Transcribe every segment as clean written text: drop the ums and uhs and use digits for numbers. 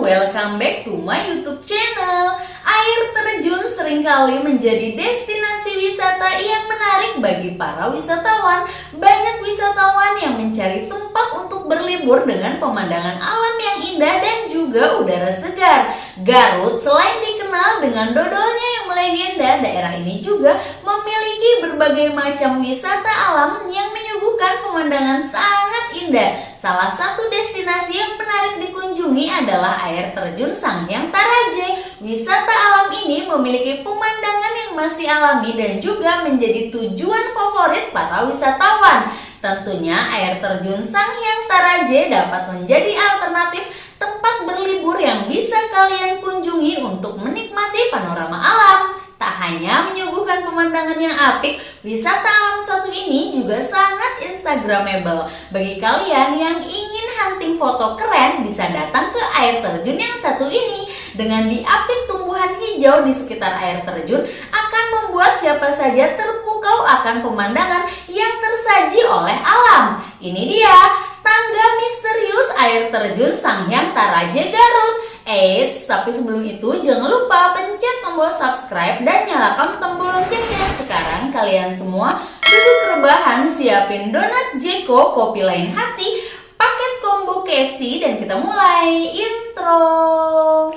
welcome back to my YouTube channel. Air terjun seringkali menjadi destinasi wisata yang menarik bagi para wisatawan. Banyak wisatawan yang mencari tempat untuk berlibur dengan pemandangan alam yang indah dan juga udara segar. Garut selain dikenal dengan dodolnya yang melegenda, daerah ini juga memiliki berbagai macam wisata alam yang menyuguhkan pemandangan sangat indah. Salah satu destinasi yang menarik dikunjungi adalah air terjun Sanghyang Taraje. Wisata alam ini memiliki pemandangan yang masih alami dan juga menjadi tujuan favorit para wisatawan. Tentunya air terjun Sanghyang Taraje dapat menjadi alternatif tempat berlibur yang bisa kalian kunjungi untuk menikmati panorama alam. Tak hanya menyuguhkan pemandangan yang apik, wisata alam satu ini juga sangat instagramable. Bagi kalian yang ingin hunting foto keren, bisa datang ke air terjun yang satu ini. Dengan diapit tumbuhan hijau di sekitar air terjun akan membuat siapa saja terpukau akan pemandangan yang tersaji oleh alam. Ini dia tangga misterius air terjun Sanghyang Taraje Garut. Eits, tapi sebelum itu jangan lupa pencet tombol subscribe dan nyalakan tombol loncengnya. Sekarang kalian semua duduk rebahan, siapin donat Jeko, kopi lain hati, paket combo KFC, dan kita mulai intro.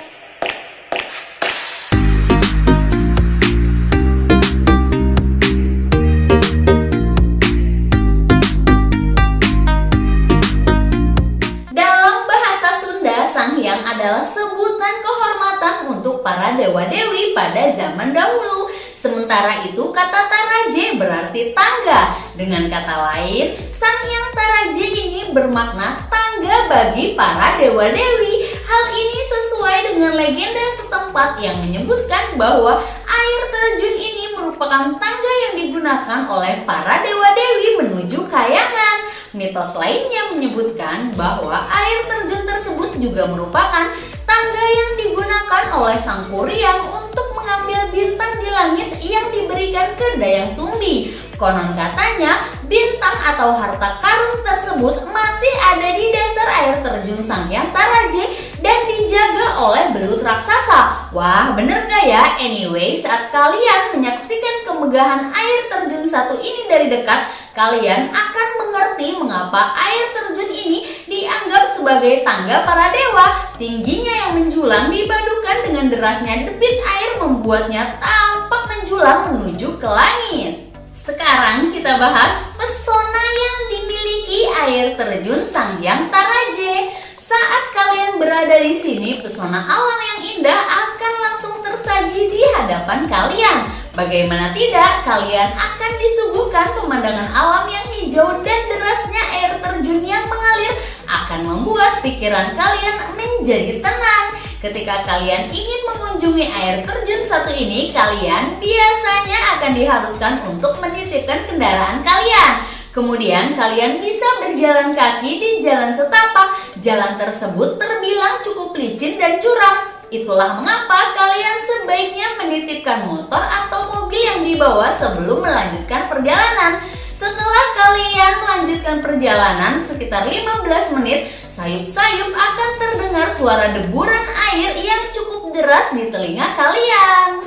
Sanghyang adalah sebutan kehormatan untuk para dewa-dewi pada zaman dahulu. Sementara itu kata Taraje berarti tangga. Dengan kata lain, Sanghyang Taraje ini bermakna tangga bagi para dewa-dewi. Hal ini sesuai dengan legenda setempat yang menyebutkan bahwa air terjun ini merupakan tangga yang digunakan oleh para dewa-dewi menuju kayangan. Mitos lainnya menyebutkan bahwa air terjun tersebut juga merupakan tangga yang digunakan oleh Sang Kuryang untuk mengambil bintang di langit yang diberikan ke Dayang Sumbi. Konon katanya, bintang atau harta karun tersebut masih ada di dasar air terjun Sanghyang Taraje dan dijaga oleh belut raksasa. Wah, bener gak ya? Anyway, saat kalian menyaksikan kemegahan air terjun satu ini dari dekat, kalian akan mengerti mengapa air terjun ini dianggap sebagai tangga para dewa. Tingginya yang menjulang dipadukan dengan derasnya debit air membuatnya tampak menjulang menuju ke langit. Sekarang kita bahas pesona yang dimiliki air terjun Sanghyang Taraje. Saat kalian berada di sini, pesona alam yang indah akan langsung tersaji di hadapan kalian. Bagaimana tidak, kalian akan disuguhkan pemandangan alam yang hijau dan derasnya air terjun yang mengalir akan membuat pikiran kalian menjadi tenang. Ketika kalian ingin mengunjungi air terjun satu ini, kalian biasanya akan diharuskan untuk menitipkan kendaraan kalian. Kemudian kalian bisa berjalan kaki di jalan setapak. Jalan tersebut terbilang cukup licin dan curam. Itulah mengapa kalian sebaiknya menitipkan motor atau mobil yang dibawa sebelum melanjutkan perjalanan. Setelah kalian melanjutkan perjalanan sekitar 15 menit, sayup-sayup akan terdengar suara deburan air yang cukup deras di telinga kalian.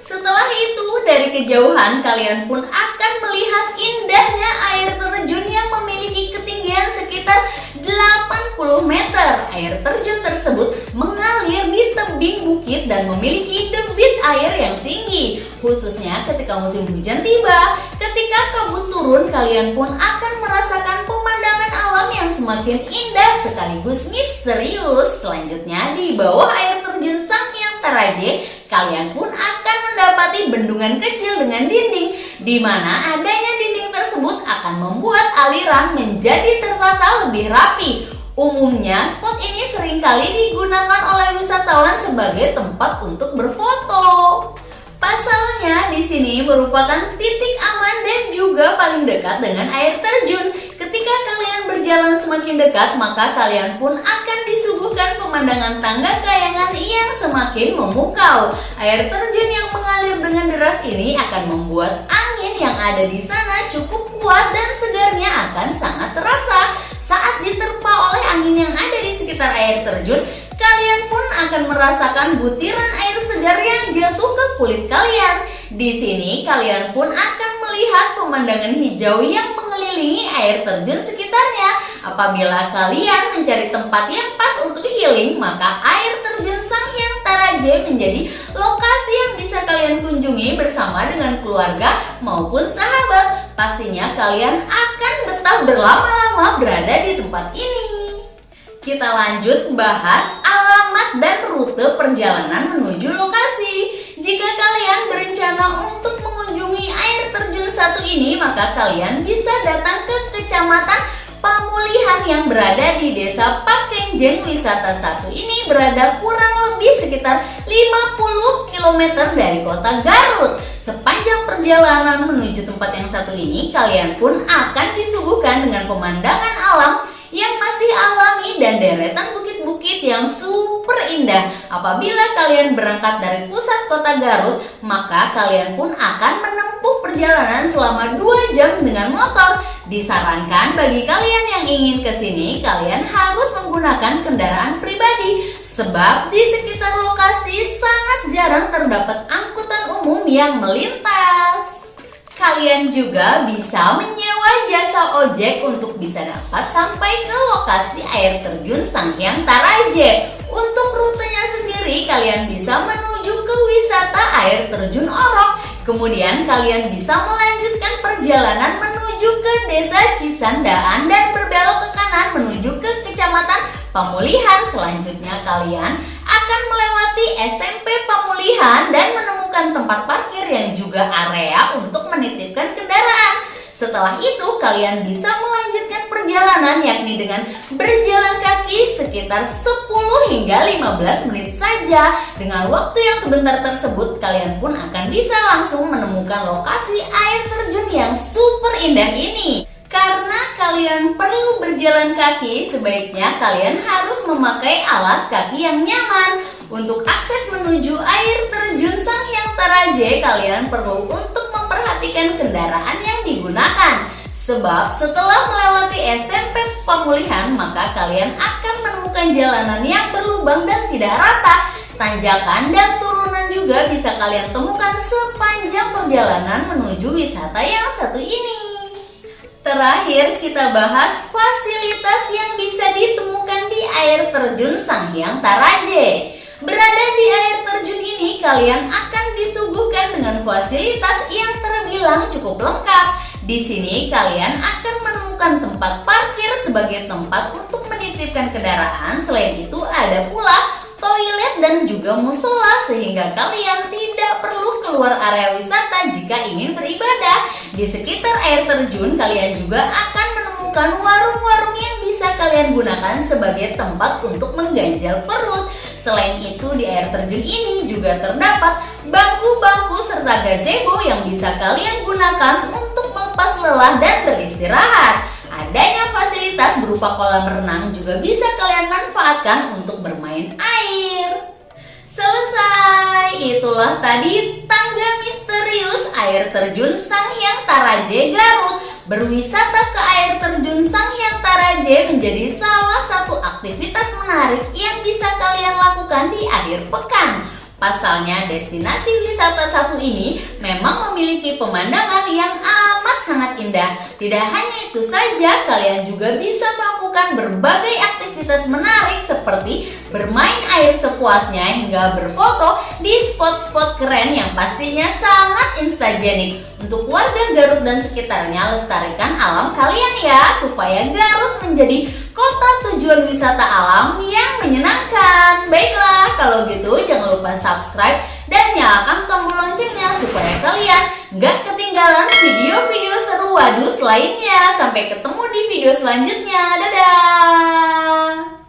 Setelah itu, dari kejauhan kalian pun akan melihat indahnya air terjun yang memiliki ketinggian sekitar 80 meter. Air terjun tersebut mengalir di tebing bukit dan memiliki debit air yang tinggi, khususnya ketika musim hujan tiba. Ketika kabut turun, kalian pun akan merasakan pemandangan alam yang semakin indah sekaligus misterius. Selanjutnya, di bawah air terjun Sanghyang Taraje, kalian pun akan mendapati bendungan kecil dengan dinding, di mana adanya dinding tersebut akan membuat aliran menjadi tertata lebih rapi. Umumnya, spot ini seringkali digunakan oleh wisatawan sebagai tempat untuk berfoto. Pasalnya, di sini merupakan titik aman dan juga paling dekat dengan air terjun. Ketika kalian berjalan semakin dekat, maka kalian pun akan disuguhkan pemandangan tangga kayangan yang semakin memukau. Air terjun yang mengalir dengan deras ini akan membuat angin yang ada di sana cukup kuat dan segarnya akan sangat terasa. Saat diterpa oleh angin yang ada di sekitar air terjun, kalian akan merasakan butiran air segar yang jatuh ke kulit kalian. Di sini kalian pun akan melihat pemandangan hijau yang mengelilingi air terjun sekitarnya. Apabila kalian mencari tempat yang pas untuk healing, maka air terjun Sanghyang Taraje menjadi lokasi yang bisa kalian kunjungi bersama dengan keluarga maupun sahabat. Pastinya kalian akan betah berlama-lama berada di tempat ini. Kita lanjut bahas alamat dan rute perjalanan menuju lokasi. Jika kalian berencana untuk mengunjungi air terjun satu ini, maka kalian bisa datang ke Kecamatan Pamulihan yang berada di Desa Pakenjeng. Wisata satu ini berada kurang lebih sekitar 50 km dari kota Garut. Sepanjang perjalanan menuju tempat yang satu ini, kalian pun akan disuguhkan dengan pemandangan alam yang masih alami dan deretan bukit-bukit yang super indah. Apabila kalian berangkat dari pusat kota Garut, maka kalian pun akan menempuh perjalanan selama 2 jam dengan motor. Disarankan bagi kalian yang ingin ke sini, kalian harus menggunakan kendaraan pribadi, sebab di sekitar lokasi sangat jarang terdapat angkutan umum yang melintas. Kalian juga bisa menyewa jasa ojek untuk bisa dapat sampai ke lokasi air terjun Sanghyang Taraje. Untuk rutenya sendiri, kalian bisa menuju ke wisata air terjun Orok. Kemudian kalian bisa melanjutkan perjalanan menuju ke Desa Cisandaan dan berbelok ke kanan menuju ke Kecamatan Pamulihan. Selanjutnya kalian akan melewati SMP Pamulihan dan menemukan tempat parkir yang juga area untuk menitipkan kendaraan. Setelah itu kalian bisa melanjutkan perjalanan yakni dengan berjalan kaki sekitar 10 hingga 15 menit saja. Dengan waktu yang sebentar tersebut, kalian pun akan bisa langsung menemukan lokasi air terjun yang super indah ini. Karena kalian perlu berjalan kaki, sebaiknya kalian harus memakai alas kaki yang nyaman. Untuk akses menuju air terjun Sanghyang Taraje, kalian perlu untuk memperhatikan kendaraan yang digunakan. Sebab setelah melewati SMP Pamulihan, maka kalian akan menemukan jalanan yang berlubang dan tidak rata. Tanjakan dan turunan juga bisa kalian temukan sepanjang perjalanan menuju wisata yang satu ini. Terakhir kita bahas fasilitas yang bisa ditemukan di air terjun Sanghyang Taraje. Berada di air terjun ini, kalian akan disuguhkan dengan fasilitas yang terbilang cukup lengkap. Di sini kalian akan menemukan tempat parkir sebagai tempat untuk menitipkan kendaraan. Selain itu ada pula toilet dan juga musola, sehingga kalian tidak perlu keluar area wisata jika ingin beribadah. Di sekitar air terjun kalian juga akan menemukan warung-warung yang bisa kalian gunakan sebagai tempat untuk mengganjal perut. Selain itu di air terjun ini juga terdapat bangku-bangku serta gazebo yang bisa kalian gunakan untuk melepas lelah dan beristirahat. Adanya fasilitas berupa kolam renang juga bisa kalian manfaatkan untuk bermain air. Selesai, itulah tadi tangga misterius air terjun Sanghyang Taraje Garut. Berwisata ke air terjun Sanghyang Taraje menjadi salah satu aktivitas menarik yang bisa kalian lakukan di akhir pekan. Pasalnya destinasi wisata satu ini memang memiliki pemandangan yang amat sangat indah. Tidak hanya itu saja, kalian juga bisa melakukan berbagai aktivitas menarik seperti bermain air sepuasnya hingga berfoto di spot-spot keren yang pastinya sangat instagenik. Untuk warga Garut dan sekitarnya, lestarikan alam kalian ya, supaya Garut menjadi kota tujuan wisata alam yang menyenangkan. Baiklah, kalau gitu jangan lupa subscribe dan nyalakan tombol loncengnya supaya kalian gak ketinggalan video-video seru Wadus lainnya. Sampai ketemu di video selanjutnya. Dadah!